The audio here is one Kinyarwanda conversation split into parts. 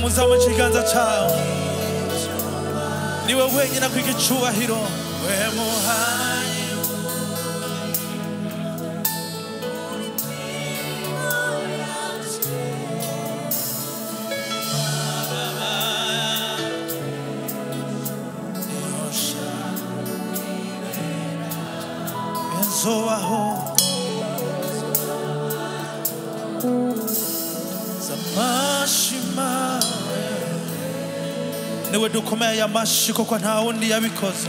muzama ikiganza cyawe niwe wenyine akwiye icyubahiro we muhaye enzobaho zamashima niwe dukomeye amashi kuko nta wundi yabikoze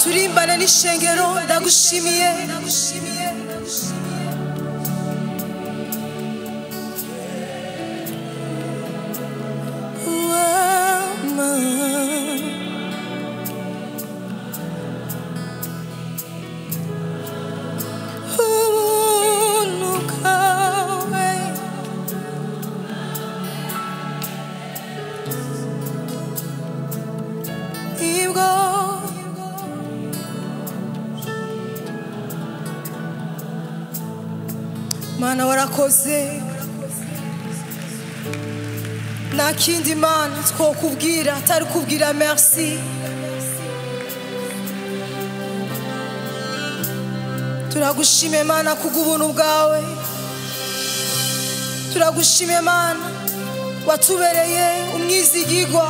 turimbane n'ishengero ndagushimiye Mana warakoze nta kindi Mana twokubwira atari kubwira merci turagushimiye Mana kubw'ubuntu bwawe turagushimiye Mana watubereye umwizigirwa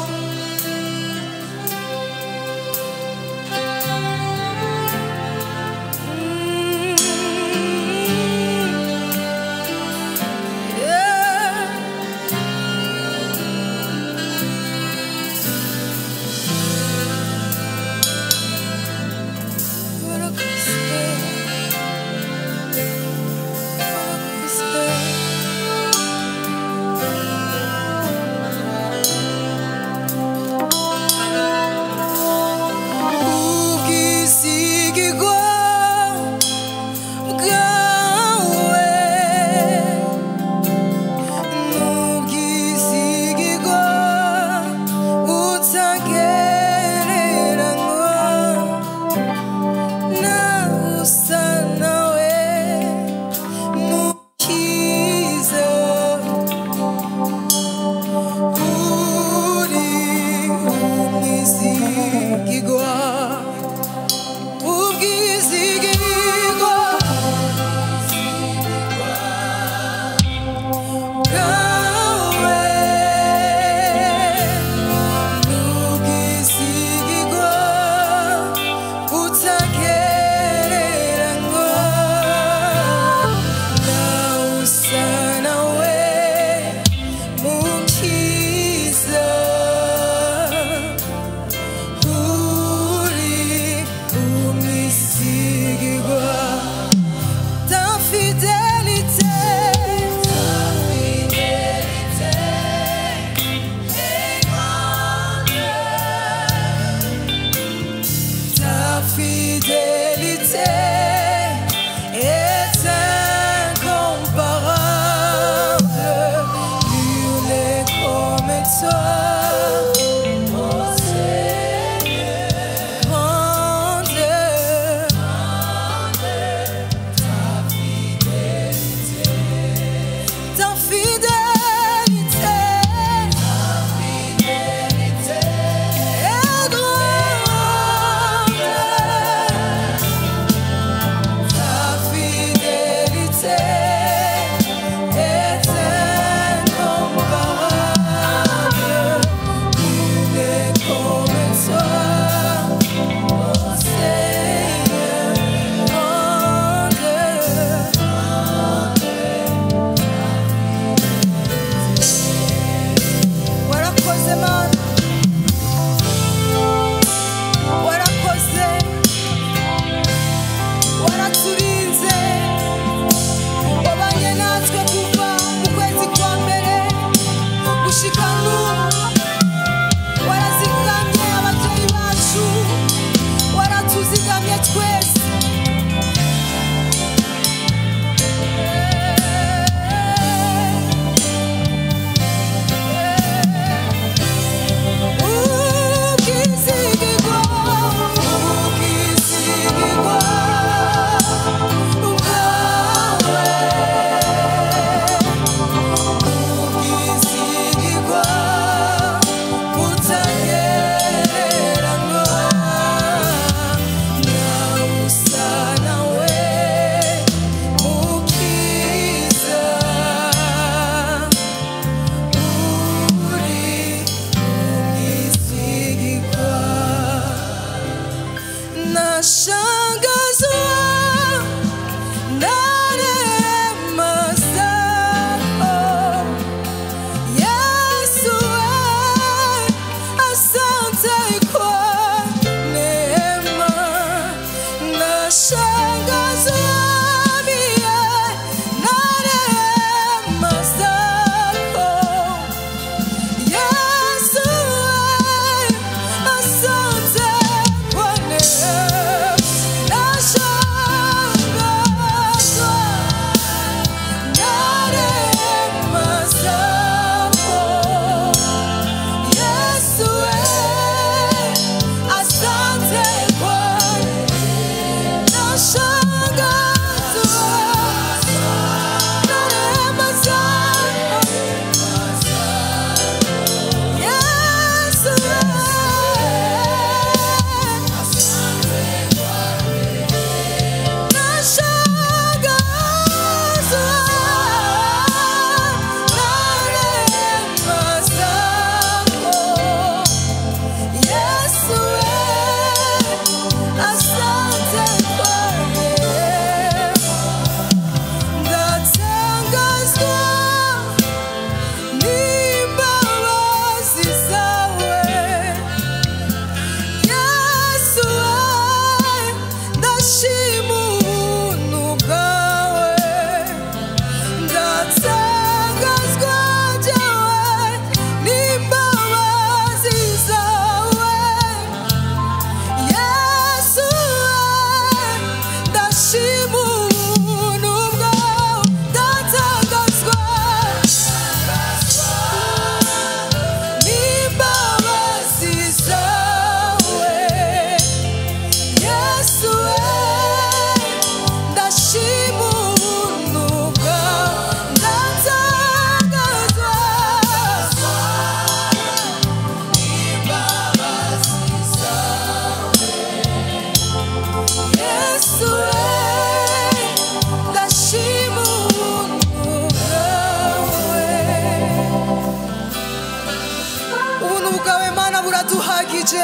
buraduhagije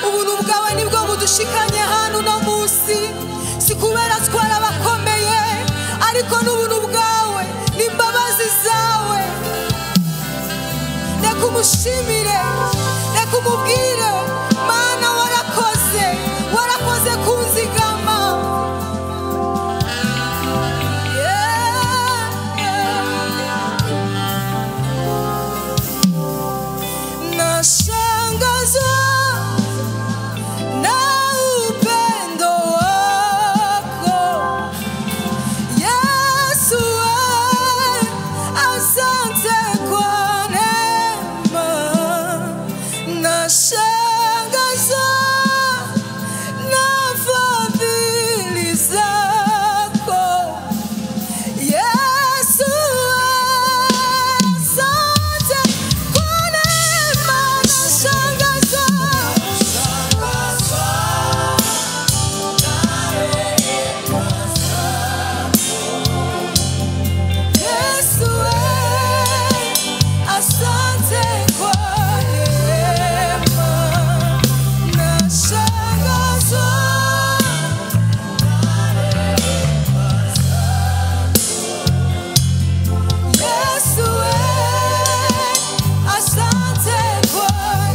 ubuntu bwawe nibwo budushikanye hano no munsi si kubera twarabakomeye ariko n'ubuntu bwawe n'imbabazi zawe reka umushimire reka umubwire mana warakoze kunzigama nashangazwa na upendo wako Yesu, asante kwa neema. Nashangazwa na fadhili zako Yesu, asante kwa neema. Nashangazwa Yesu, asante kwa neema. Nashangazwa Yesu, asante kwa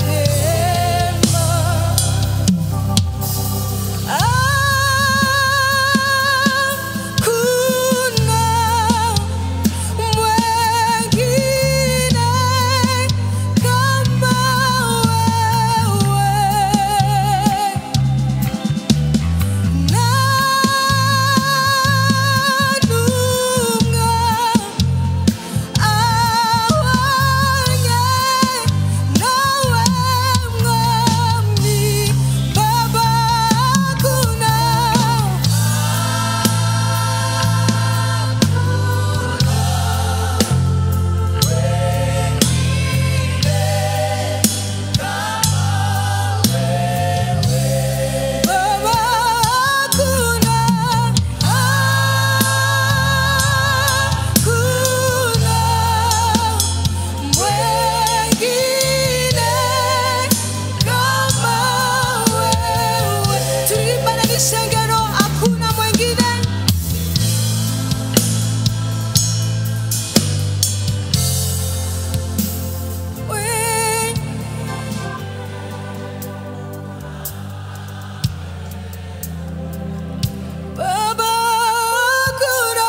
neema. Hakuna mwengine kama wewe. Nanunga awanye nawe mwami Baba, hakuna Baba, hakuna mwengine kama wewe. Tulimbana n'ishengero, hakuna mwengine. Baba, hakuna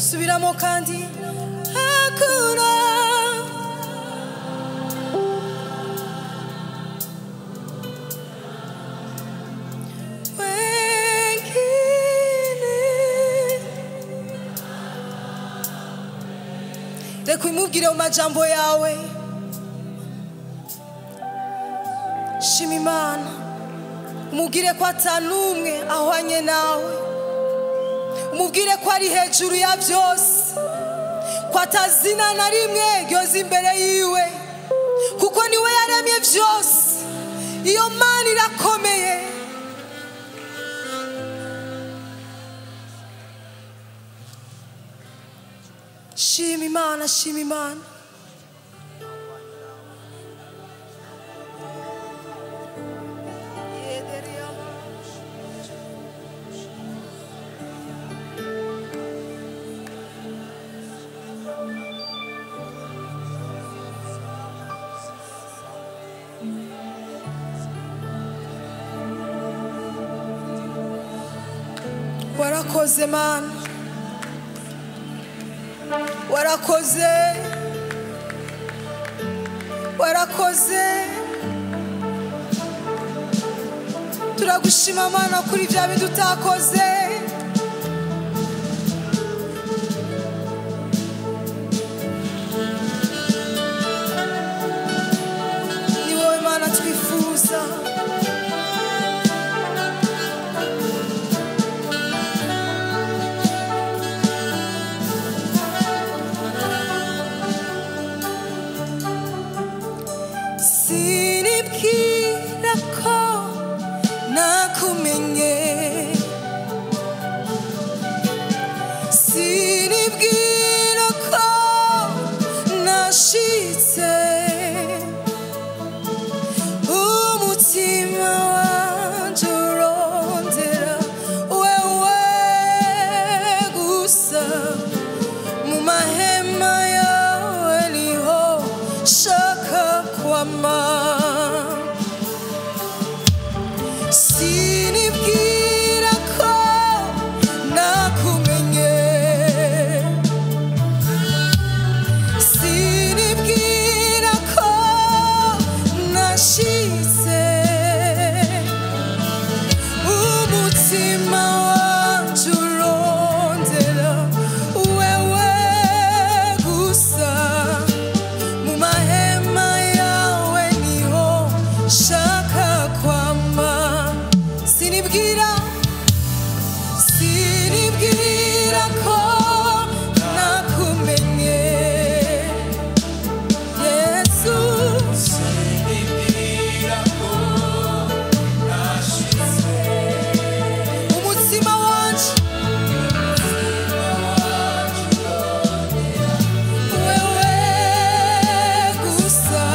subiramo kandi hakuna wengine. Reka umubwire mu majambo yawe, shima Imana, umubwire ko atanumwe ahwanye nawe, umubwire ko ari hejuru ya byose, ko atazina na rimwe ryoza imbere yiwe, kuko niwe yaremye byose. Iyo Mana irakomeye. Shima Imana, shima Imana. Warakoze Mana, warakoze. Turagushima Mana kuri bya bintu utakoze. Ni wowe Mana twifuza. umutima wanje urondera wewe gusa mu mahema yawe niho shaka kwama sinibwira ko nakumenye Yesu sinibwira ko nashize umutima wanje wewe gusa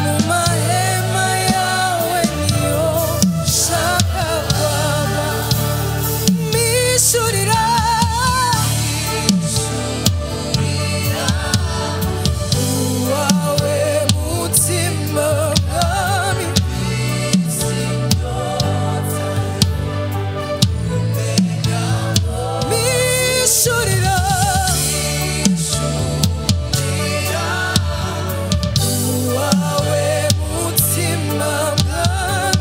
mu mahema yawe niho shaka kwama mishurira uwawe mutima mwami mishurira uwawe mutima mwami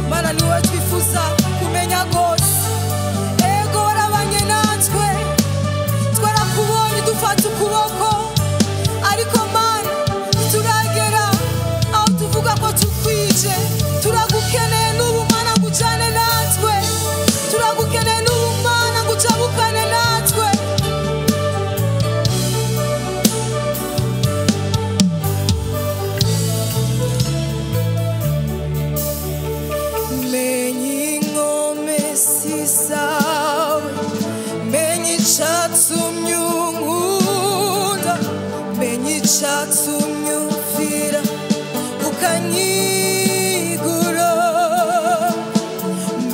Mana niwe twifuza kumenya gose ego warabanye natwe twarakubonye dufata ukuboko ariko Mana turagera aho tuvuga ko tukwije turagukeneye n'ubu Mana ngo ujane natwe turagukeneye n'ubu Mana ngo ujabukane natwe menye inkomezi zawe menye icatumye unkunda menye icatumye umvira ukanyigura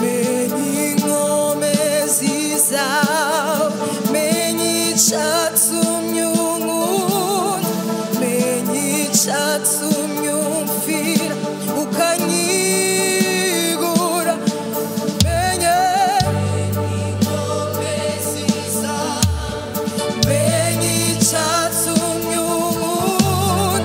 menye inkomezi zawe menye icatumye unkunda menye icatumye umvira ukanyigura menye inkomezi zawe menye icatumye unkunda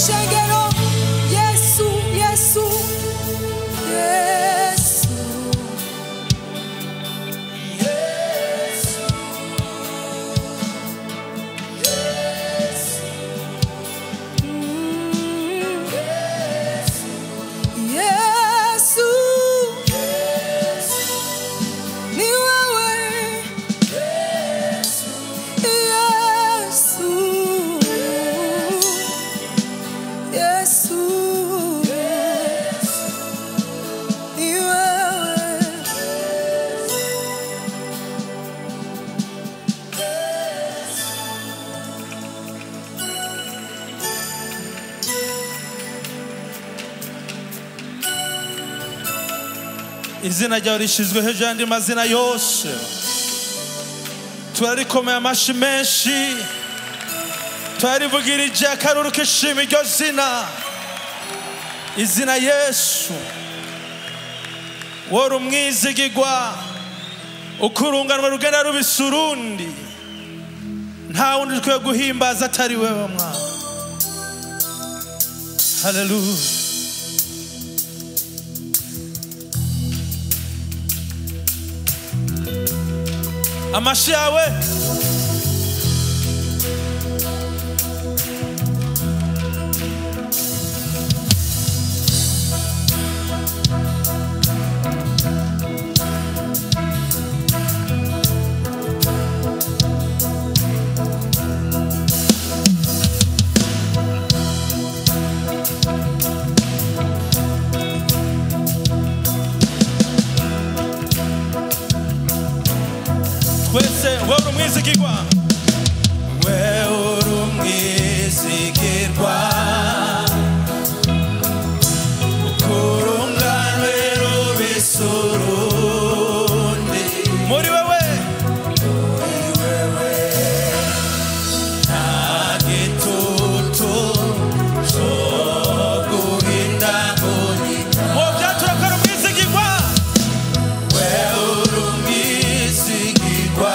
shengero Yesu Yesu Yesu izina ryawe rishizwe hejuru y'andi mazina yose turarikomeye amashi menshi turarivugirije akaruru k'ishima iryo zina izina Yesu wari umwizigirwa ukurunganwa rugenda rubisa urundi nta wundi twe guhimbaza atari wewe mwana haleluya amashi yawe wewe umwizigirwa wewe umwizigirwa ukurunganwe rubisa urundi muri wewe nta gitutu cyo guhindagurika mu byatura ko ari umwizigirwa wewe uri umwizigirwa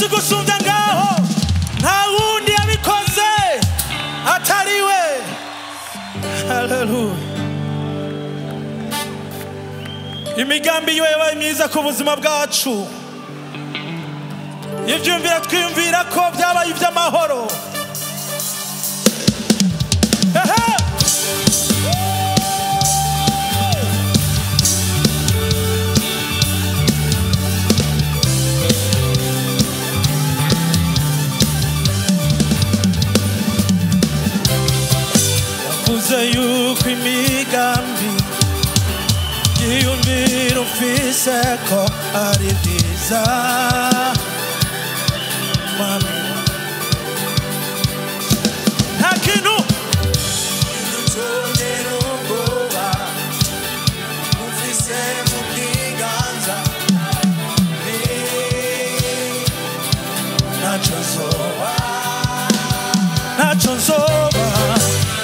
ikigusumbya ngaho nta wundi yabikoze atari we. Haleluya. Imigambi yiwe yabaye myiza ku buzima bwacu. Ibyumvira twiyumvira ko byabaye iby'amahoro. Wavuze yuko imigambi yiyumvira ufise ko ari byiza. Nta kintu cyongera ubwoba ufise mu biganza. Ntacyo nzoba.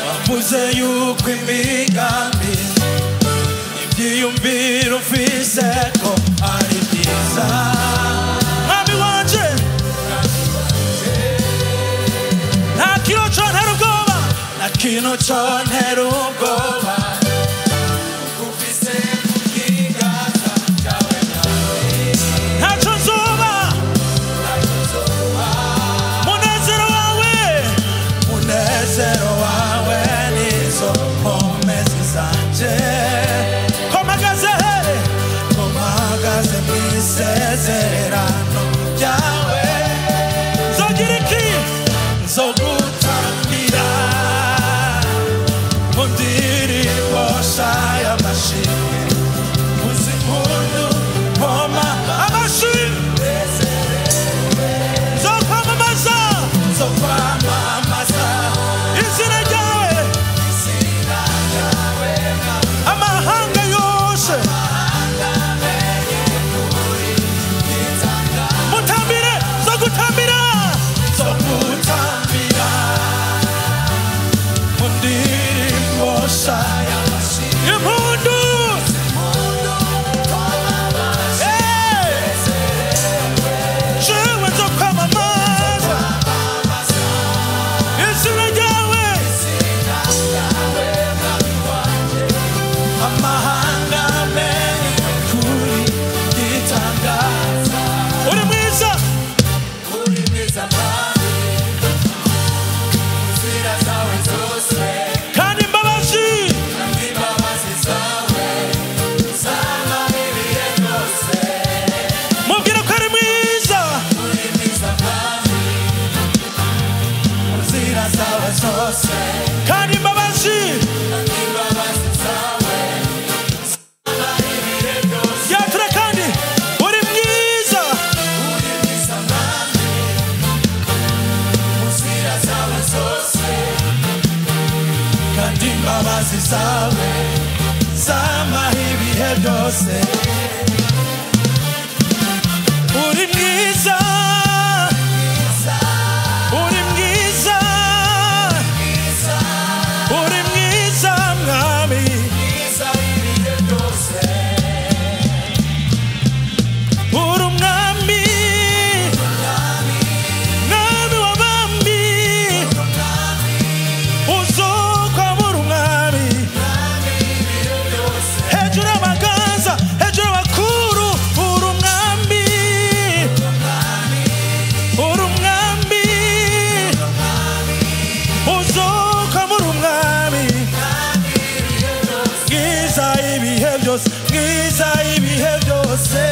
Wavuze yuko imigambi ibyiyumvira ufise ko ari byiza. Mwami wanje nta kintu contera ubwoba, nta kintu contera ubwoba ufise mu kiganza cyawe nawe. Ntacyo nzoba. Munezero wawe nizo mpomezi zanje. Komagaze mw'isezerano ryawe. Nzogira iki? Nzogutambira mu ndirimbo y'amashimwe. Uzi impundu mpoma amashimwe. Nzokwamamaza izina ryawe. Amahanga yose mutambire. Nzogutambira mu ndirimbo y'impundu. Jewe nzokwamamaza izina ryawe. Amahanga amenye kuri gitangaza. Uri mwiza. Kandi imbabazi mubwira ko ari mwiza. Kandi imbabazi yatura. Kandi uri mwiza. Kandi imbabazi zawe zamaho ibihe byose. Uri mwiza. Uri mwiza. Uri mwiza mwami. Uri umwami. Mwami w'abami. Uzokwamura umwami. Hejuru y'amaganza, hejuru y'abakuru. Uri umwami. Uri umwami. Uzokwamura umwami. Mwiza ibihe byose. Mwiza ibihe byose.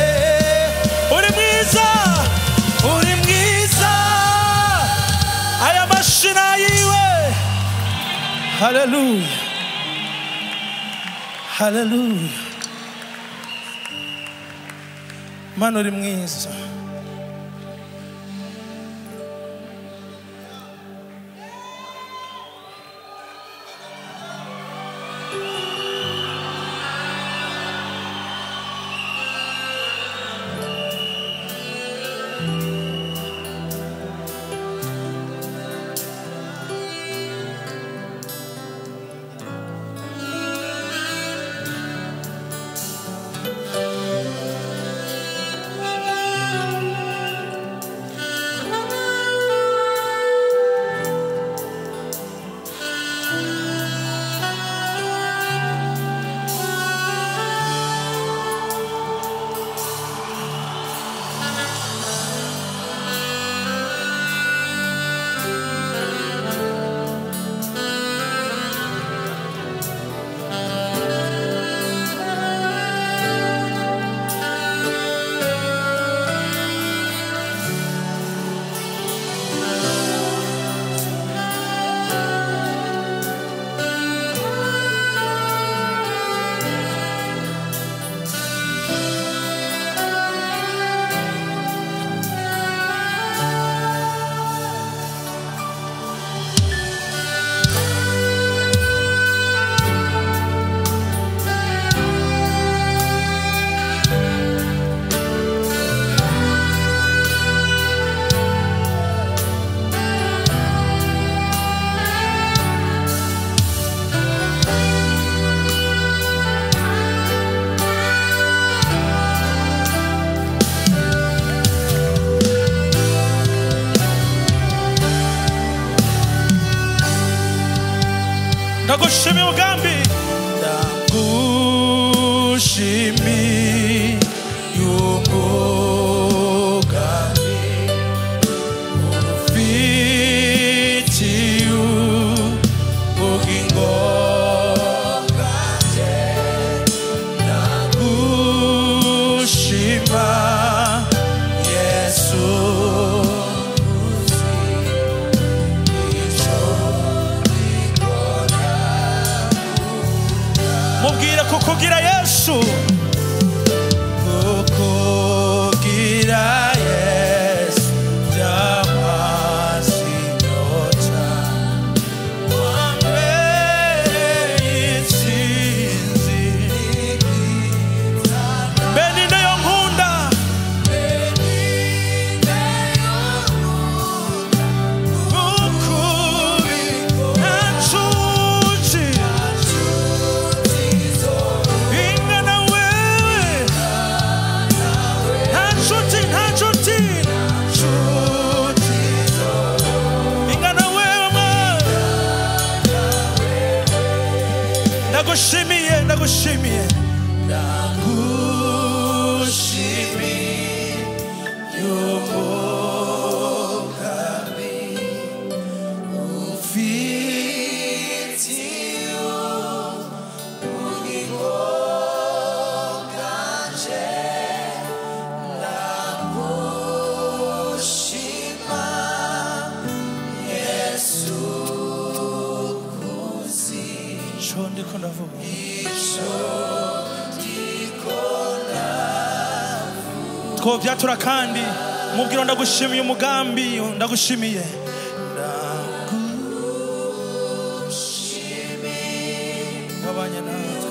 Uri mwiza. Uri mwiza. Aya mashina yiwe. Haleluya. Haleluya. Mana uri mwiza. ndagushimiye umugambi ndagushimiye umugambi ufitiye ubugingo bwanjye ndagushima Yesu mubwira kukugira Yesu kukugira Yesu byamaze inyota wambereye intsinzi mbe ninde yo nkunda ukuri nta nshuti ingana wewe nta nshuti ingana wewe mwana ndagushimiye ndagushimiye umugambi ufitiye ubugingo bwanjye ndagushima Yesu kuzi ico ndiko ndavuga twovyatura kandi mubwira ndagushimiye umugambi ndagushimiye babanye natwe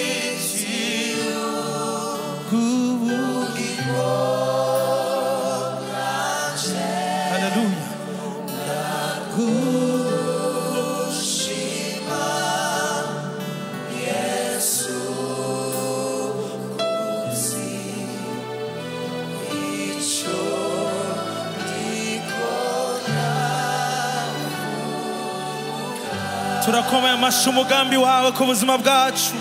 ufitiye ubugingo bwanjye haleluya ndagushima Yesu kuzi ico ndikora turakomeye amashyi umugambi wawe ku buzima bwacu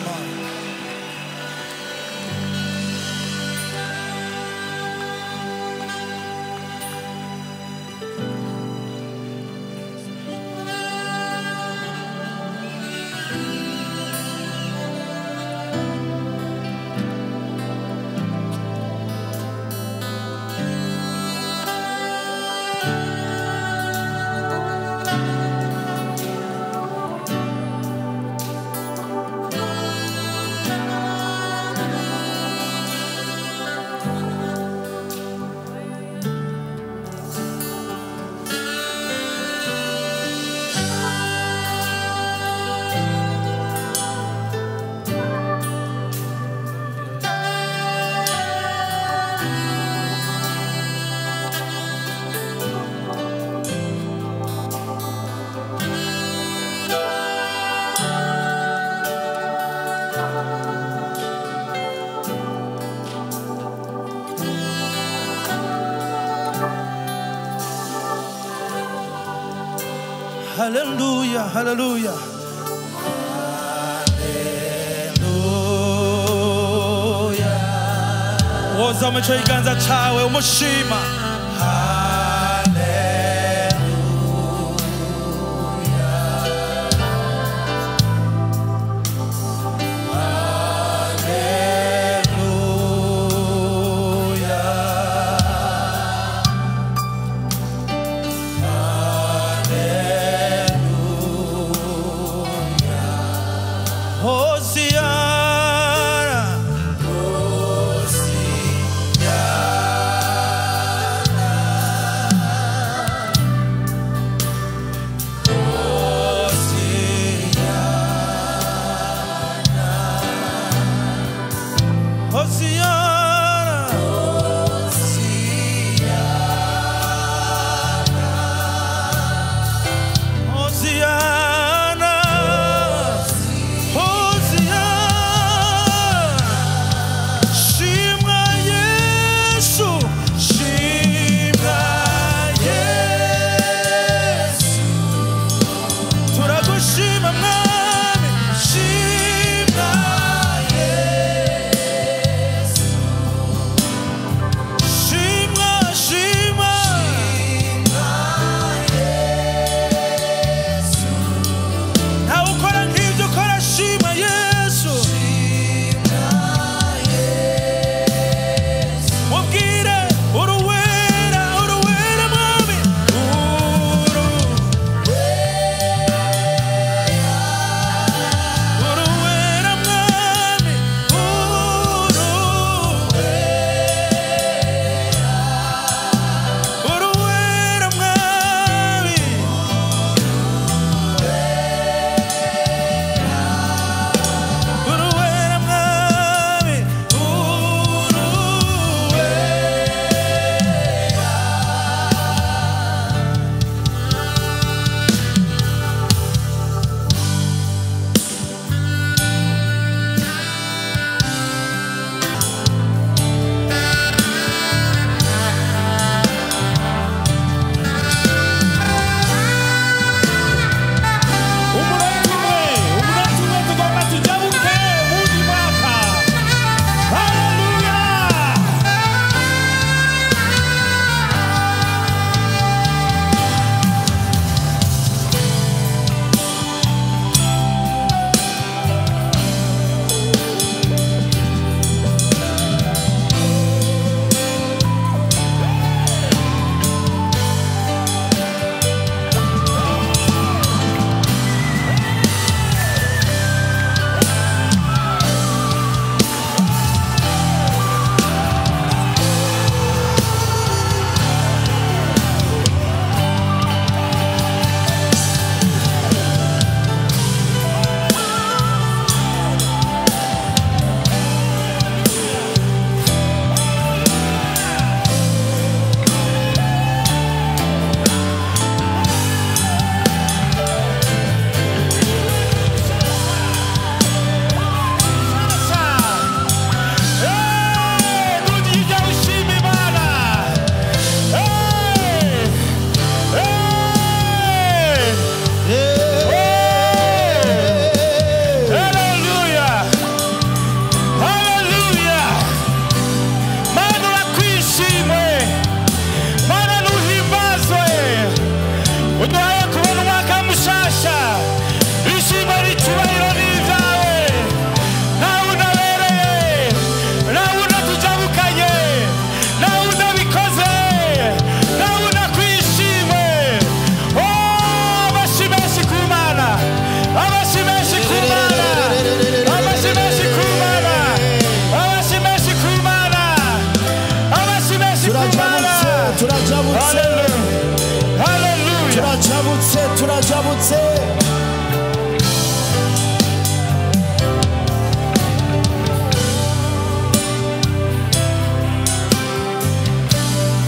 Hallelujah, hallelujah. Hallelujah. Woza umecho iganza chawe umushima. Shimwa bishobotse.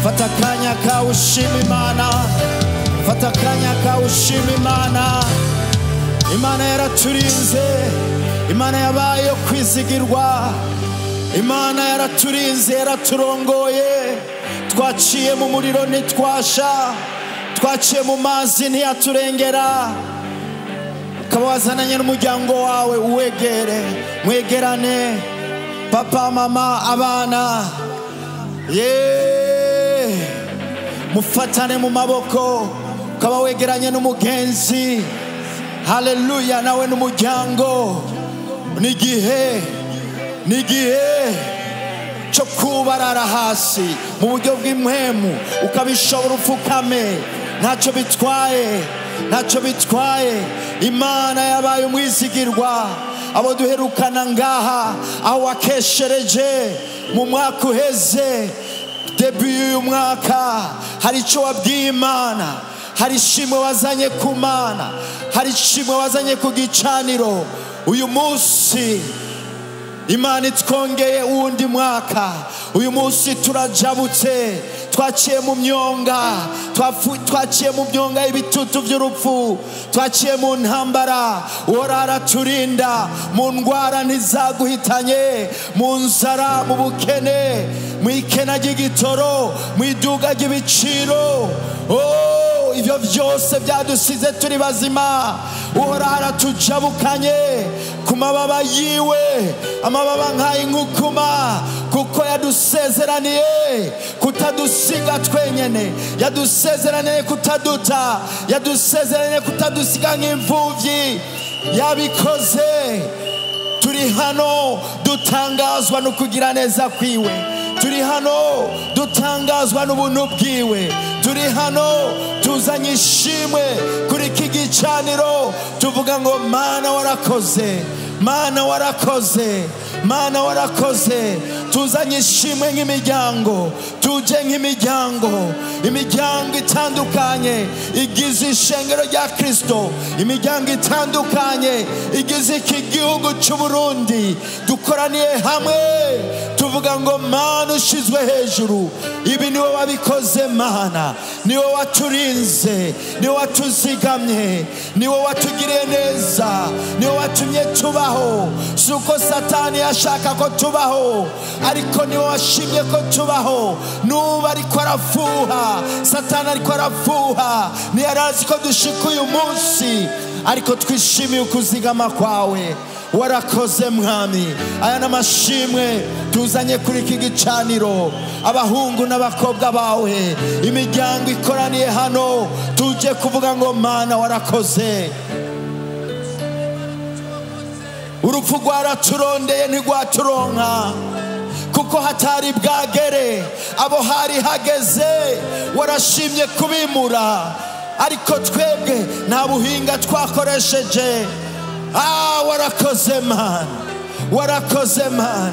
Fata akanya kawe ushima Imana, fata akanya kawe ushima Imana. Imana yaraturinze, Imana yabaye yo kwizigirwa, Imana yaraturinze, yaraturongoye. Twaciye mu muriro ntitwasha, twaciye mu mazi ntiyaturengera. Ukaba wazananye n'umuryango wawe, uwegere, mwegerane, papa, mama, abana, mufatane mu maboko. Ukaba wegeranye n'umugenzi, haleluya, nawe n'umuryango. Nigihe cyo kubarara hasi mu buryo bw'impwemu, ukabishobora upfukame. Ntacyo bitwaye. Imana yabaye umwizigirwa. Abo duherukana ngaha, aho wakeshereje mu mwaka uheze, debi y'uyu mwaka, hari icyo wabwiye Imana, hari ishimwe wazanye ku Mana, hari ishimwe wazanye ku gicaniro. Uyu munsi Imana itwongeye uwundi mwaka. Uyu munsi turajabutse, twaciye mu myonga, twaciye mu myonga y'ibitutu by'urupfu, twaciye mu ntambara. Uhora araturinda, mu ndwara ntizaguhitanye, mu nzara, mu bukene, mu ikena ry'igitoro, mu iduga ry'ibiciro. Ibyo byose byadusize turi bazima. Uhora aratujabukanye ku mababa yiwe, amababa nk'ay'inkukuma, kuko yadusezeraniye kutadusiga twenyene, yadusezeraniye kutaduta, yadusezeraniye kutadusiga nk'imfuvyi. Yabikoze. Turi hano dutangazwa no kugira neza kwiwe, turi hano dutangazwa n'ubuntu bwiwe, turi hano tuzanye ishimwe kuri iki gicaniro. Tuvuga ngo Mana warakoze, Mana warakoze, Mana warakoze. Tuzanye ishimwe nk'imiryango, tuje nk'imiryango, imiryango itandukanye igize ishengero rya Kristo, imiryango itandukanye igize iki gihugu cy'u Burundi. Dukoraniye hamwe tuvuga ngo Mana ushizwe hejuru. Ibi niwe wabikoze Mana, niwe waturinze, niwe watuzigamye, niwe watugiriye neza, niwe watumye tubaho. Suko Satani yashaka ko tubaho, ariko niwe washimye ko tubaho. Nuba ariko arafuha, Satani ariko arafuha, ntiyarazi ko dushika uyu munsi, ariko twishimiye ukuzigama kwawe. Warakoze Mwami. Aya n'amashimwe tuzanye kuri iki gicaniro, abahungu n'abakobwa bawe, imiryango ikoraniye hano, tuje kuvuga ngo Mana warakoze. Urupfu rwaraturondeye ntigwaturonka, kuko hatari bwagere abo hari hageze. Warashimye kubimura, ariko twebwe nta buhinga twakoresheje. Warakoze Mana, warakoze Mana,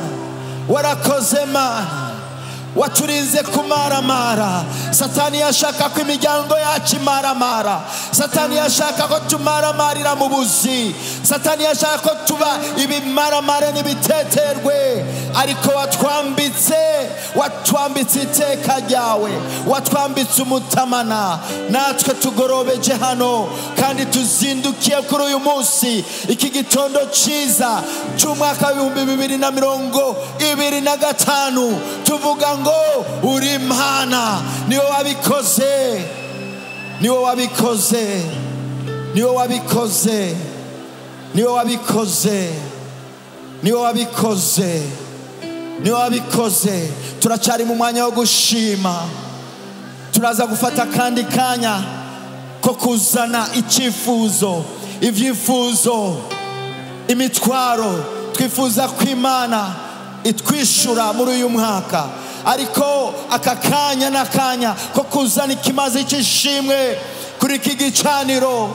warakoze Mana. Waturinze kumaramara. Satani yashaka ko imiryango yacu imaramara. Satani yashaka ko tumaramarira mu buzi. Satani yashaka ko tuba ibimaramare n'ibiteterwe, ariko watwambitse iteka ryawe, watwambitse umutamana. Natwe tugorobeje hano kandi tuzindukiye kuri uyu munsi, iki gitondo cyiza cy'umwaka wa 2025, tuvuga ngo uri Imana. Niwe wabikoze, niwe wabikoze, niwe wabikoze, niwe wabikoze, niwe wabikoze, niwe wabikoze. Turacari mu mwanya wo gushima. Turaza gufata kandi kanya ko kuzana icyifuzo, ibyifuzo, imitwaro twifuza ko Imana itwishura muri uyu mwaka. Ariko aka kanya n'akanya ko kuzana ikimazi cy'ishimwe kuri iki gicaniro.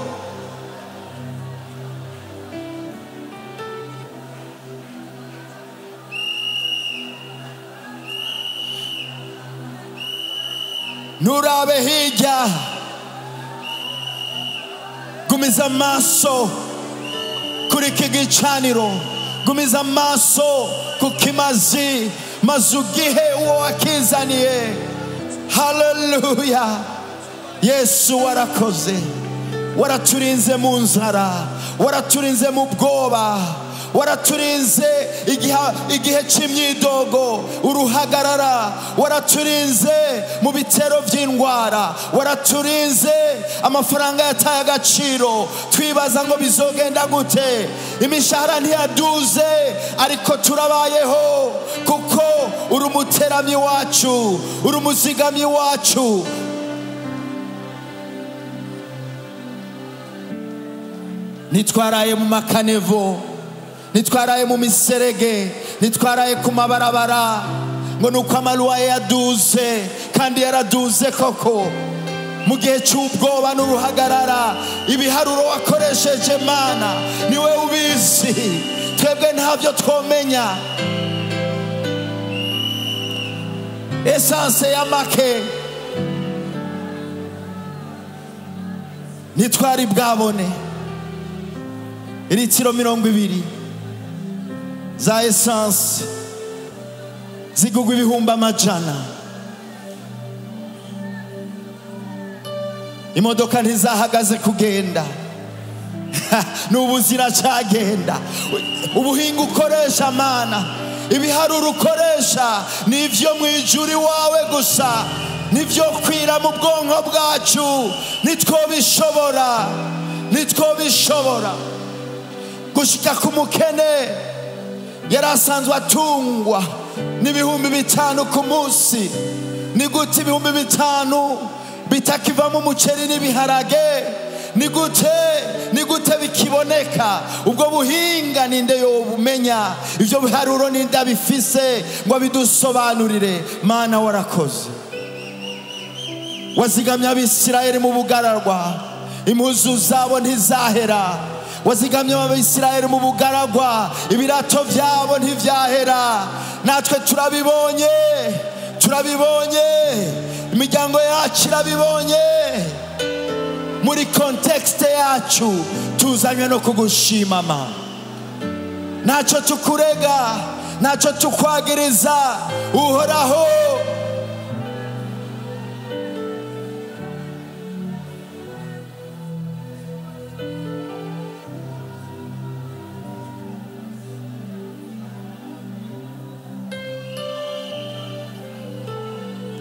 Nurabe hirya, gumiza amaso kuri iki gicaniro, gumiza amaso ku kimazi, maze ugihe uwo wakizaniye. Haleluya. Yesu warakoze, waraturinze mu nzara, waraturinze mu bwoba, waraturinze igihe cy'imyidogo, uruhagarara, waraturinze mu bitero by'indwara, waraturinze amafaranga yataye agaciro twibaza ngo bizogenda gute, imishahara ntiyaduze ariko turabayeho kuko uri umuteramyi wacu, uri umuzigamyi wacu. Nitwaraye mu makanevo, nitwaraye mu miserege, nitwaraye ku mabarabara ngo nuko amaruwaye yaduze, kandi yaraduze koko. Mu gihe cy'ubwoba n'uruhagarara, ibiharuro wakoresheje Mana niwe ubizi, twebwe ntabyo twomenya. Esanse ya make nitwari bwabone litiro 20 za essence zigugwa ibihumbi amajana. Imodoka ntizahagaze kugenda n'ubu ziracyagenda. Ubuhinga ukoresha Mana, ibiharuro ukoresha nivyo mu ijuru iwawe gusa, nivyo kwira mu bwonko bwacu. Nitwobishobora, nitwobishobora gushika ku mukene yarasanzwe atungwa n'ibihumbi 5 ku munsi. Ni gute ibihumbi 5 bitakivamo umuceri n'ibiharage? Ni gute bikiboneka? Ubwo buhinga ninde yobumenya? Ivyo biharuro ninde abifise ngo bidusobanurire? Mana warakoze, wazigamye Abisirayeli mu bugaragwa, impuzu zabo ntizahera. Wazigamye Abisirayeli mu bugaragwa, ibirato byabo ntivyahera. Natwe turabibonye, imiryango yacu irabibonye. Muri kontekste yacu tuzanywe no kugushima Mana. Ntacyo tukurega, ntacyo tukwagiriza, uhoraho.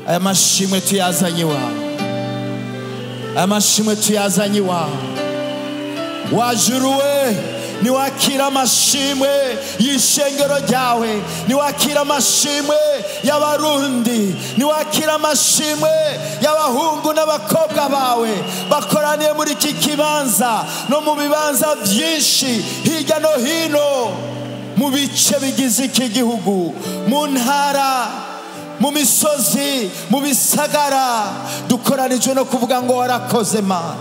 Aya mashimwe tuyazanye iwawe, aya mashimwe tuyazanye iwawe. Wajuruwe, niwakira amashimwe y'ishengero ryawe, niwakira amashimwe y'abarundi, niwakira amashimwe y'abahungu n'abakobwa bawe bakoraniye muri iki kibanza no mu bibanza byinshi hirya no hino mu bice bigize iki gihugu, mu ntara, mu misozi, mu bisagara. Dukoranijwe no kuvuga ngo warakoze Mana.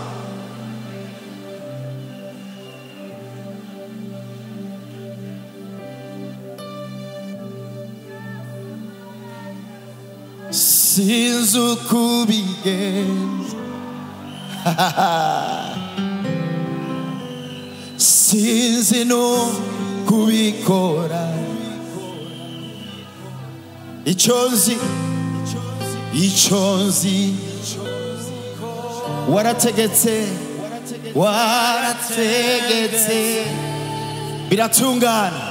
Sinzi uko ubigenza, sinzi n'uko ubikora. Icyo nzi warategetse biratungana.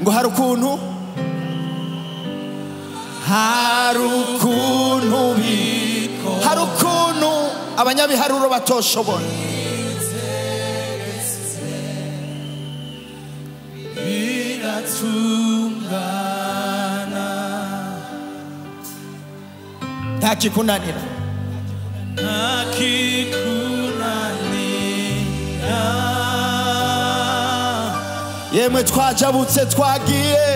Ngo hari ukuntu abanyabiharuro batoshobora. Ntakikunanira, yemwe twajabutse twagiye.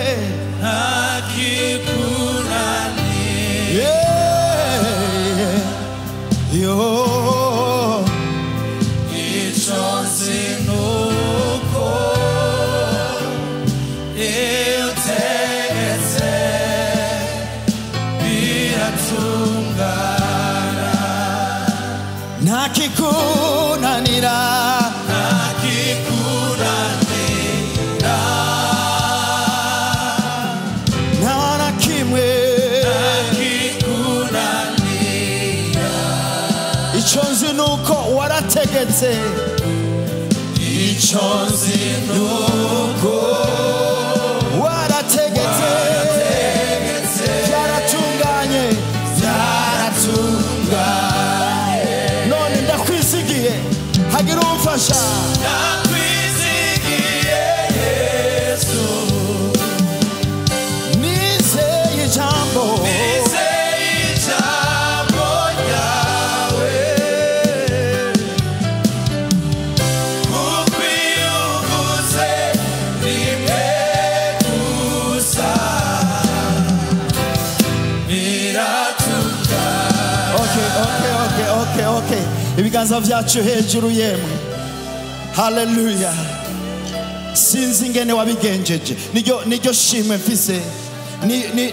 biratungana. ntakikunanira nta na kimwe icyo nzi nuko warategetse icyo nzi nuko warategetse byaratunganye none ndakwizigiye hagira umfasha ndakwizigiye Yesu nizeye ijambo ryawe kuko iyo uvuze rimwe gusa biratunganye. Okay. Ibiganza vyacu hejuru yemwe. Haleluya. Sinzi ingene wabigenjeje. Niryo shimwe mfise.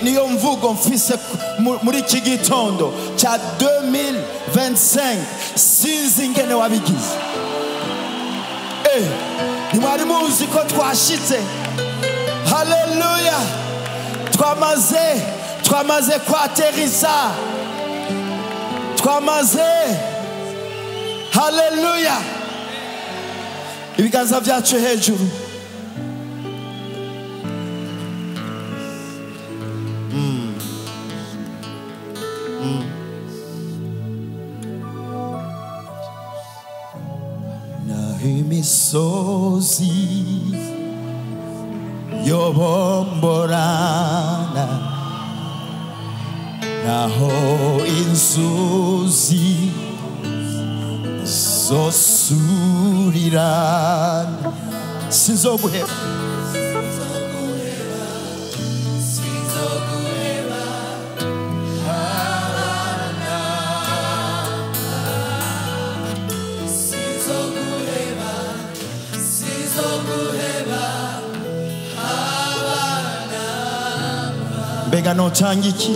Niyo mvugo mfise muri iki gitondo cha 2025. Sinzi ingene wabigize. Ntimwari muzi ko twashitse. Haleluya. Twamaze kwaterisa. Haleluya. Ibiganza vyacu hejuru. Naho imisozi yobomborana, naho inzuzi zosurirana, sinzoguheba mbega notanga iki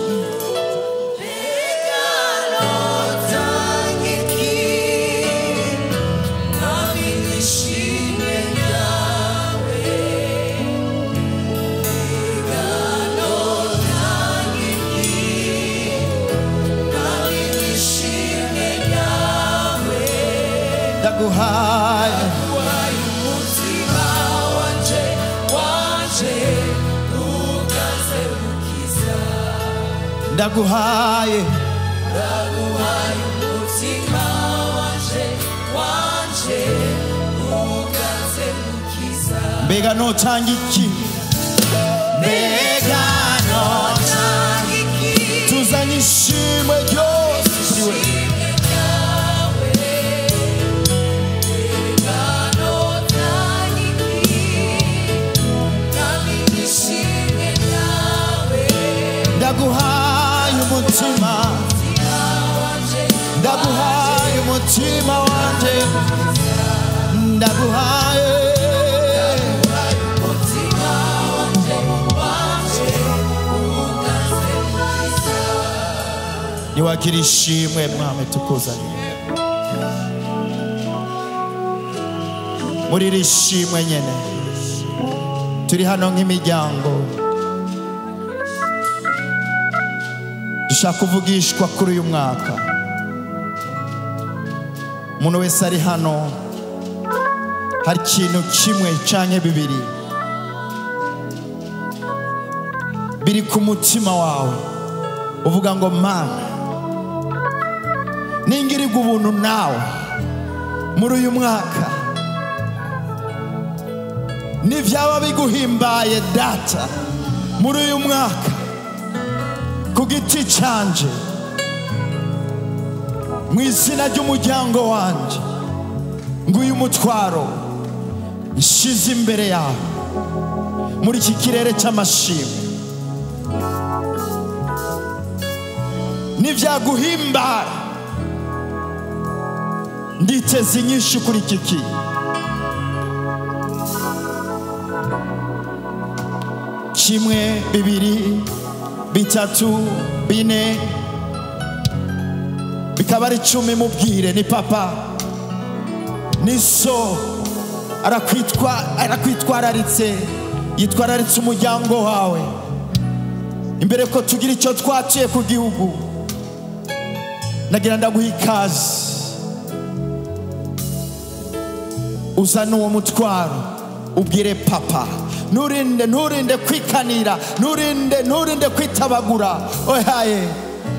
ndaguhaye umutima wanje ukazerukiza, ndaguhaye umutima wanje ukazerukiza. mbega notanga iki Mbega notanga iki tuzanye ishimwe ryose kuri we ndaguhaye umutima wanje ndaguhaye niwagira ishimwe mwami tukuzaniye muri iri shimwe nyene turi hano nk'imiryango dushaka kuvugishwa kuri uyu mwaka. Umuntu wese ari hano hari ikintu kimwe canke bibiri biri ku mutima wawe uvuga ngo Mana ningirirwa ubuntu nawe muri uyu mwaka, nivyaba biguhimbaye data muri uyu mwaka ku giti canje, mu izina ry'umuryango wanje, nguyu mutwaro nshize imbere yawe muri iki kirere cy'amashimwe. Nivyaguhimbara nditeze inyinshi kuri iki kimwe, bibiri, bitatu, bine, bikaba ari 10 mubwire ni papa ni so arakwitwararitse yitwararitse umuryango wawe imbere ko tugira icyo twatuye ku gihugu nagira ndaguha ikaze uzana uwo mutwaro ubwire papa nturinde kwikanira nturinde kwitabagura oyaye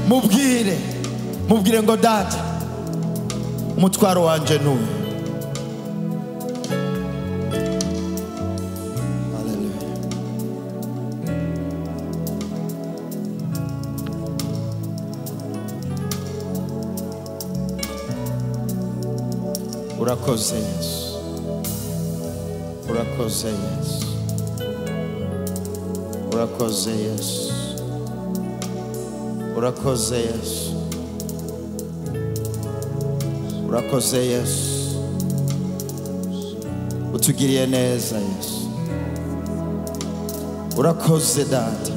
mubwire ngo data umutwaro wanje n'uyu urakoze Yesu urakoze Yesu urakoze Yesu urakoze Yesu urakoze Yesu utugiriye neza Yesu urakoze data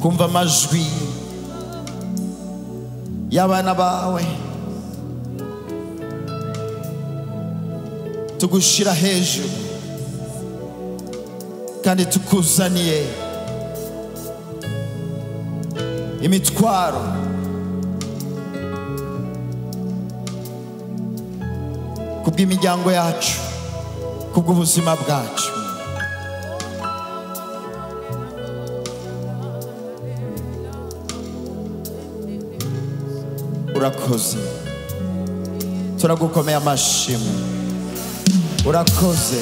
kumva amajwi y'abana bawe tugushira hejuru kandi tukuzaniye imitwaro kubw'imiryango yacu kubw'ubuzima bwacu urakoze turagukomeye amashimwe urakoze